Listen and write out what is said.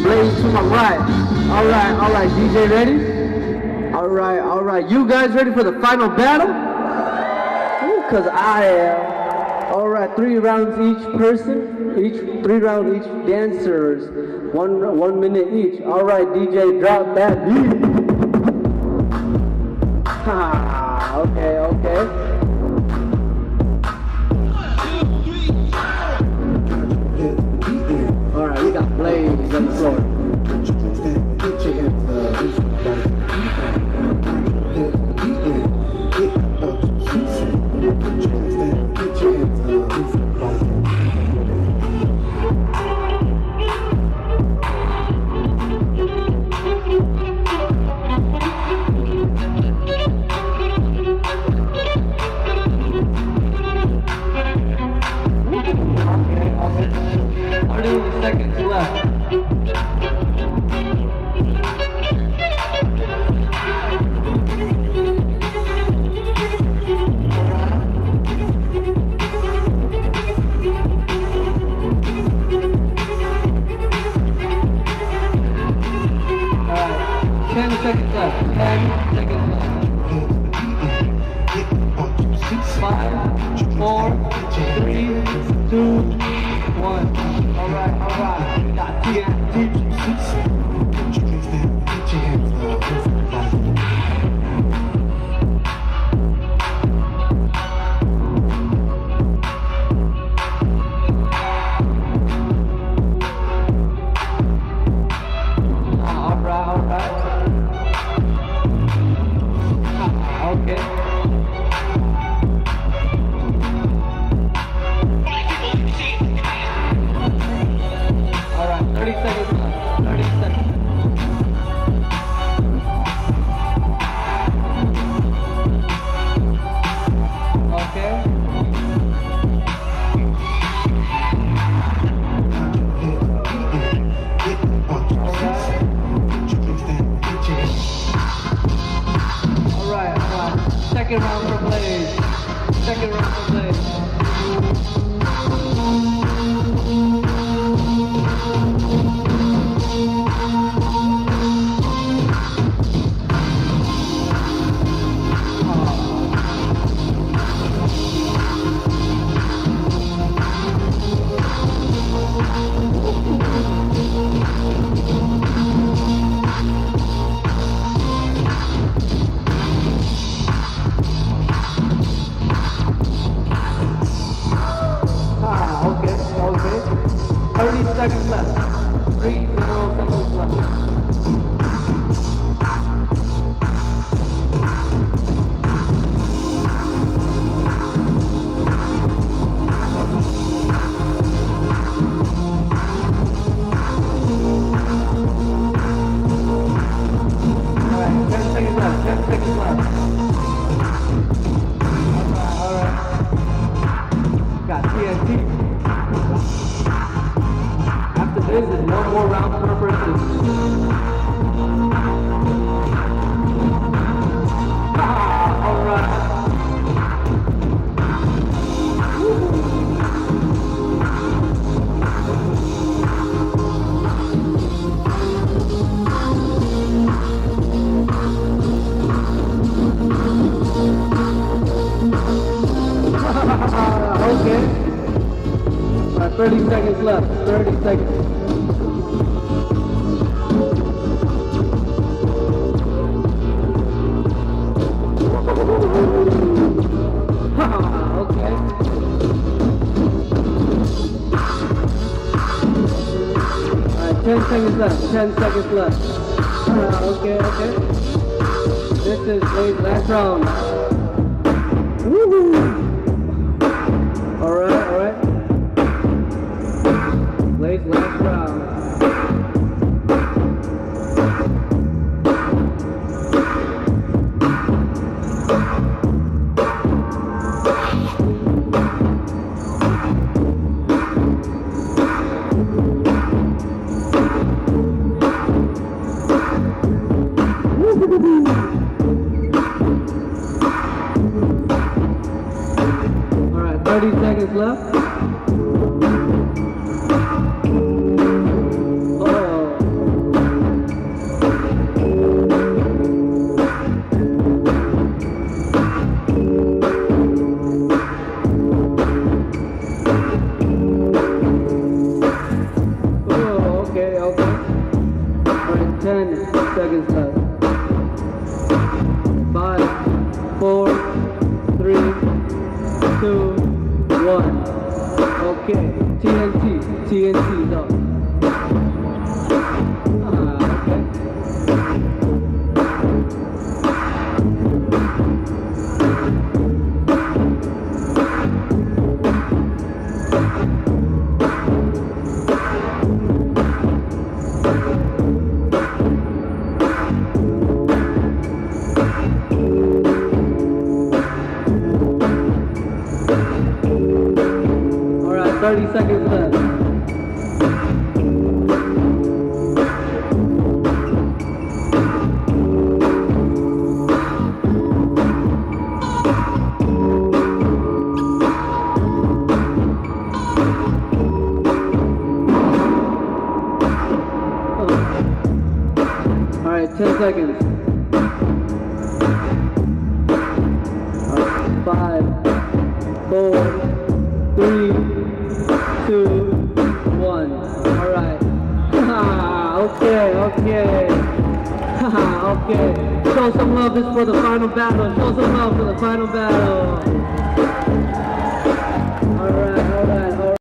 Blaze to my right. Alright, DJ ready? Alright. You guys ready for the final battle? Ooh, cause I am. Alright, 3 rounds each person. 3 rounds each dancers. 1 minute each. Alright, DJ, drop that beat. Okay. Alright, we got Blaze on the floor. Seconds left. Alright, 10 seconds left. 10 seconds left. 5, 4, 3, 2, 1. Alright. We got TNT. Alright. Okay. Alright, 30 seconds left. 30 seconds. Okay. Alright. Second round for Blaze. Okay. 30 seconds left. 3 seconds left. Alright, 10 seconds left. Alright. Got TNT. After this is 1 more round per person. Alright. Okay. Alright, 30 seconds left. 30 seconds. Okay. Alright, 10 seconds left. 10 seconds left. Okay. This is Blaze's last round. Woohoo! Alright. Blaze's last round. Alright, 30 seconds left. seconds left. 5, 4, 3, 2, 1. Okay, TNT's up. Okay. All right, 30 seconds left. All right, 10 seconds. All right, 5, 4, 3, 2, 1. All right. Okay. Okay. Show some love. This is for the final battle. Show some love for the final battle.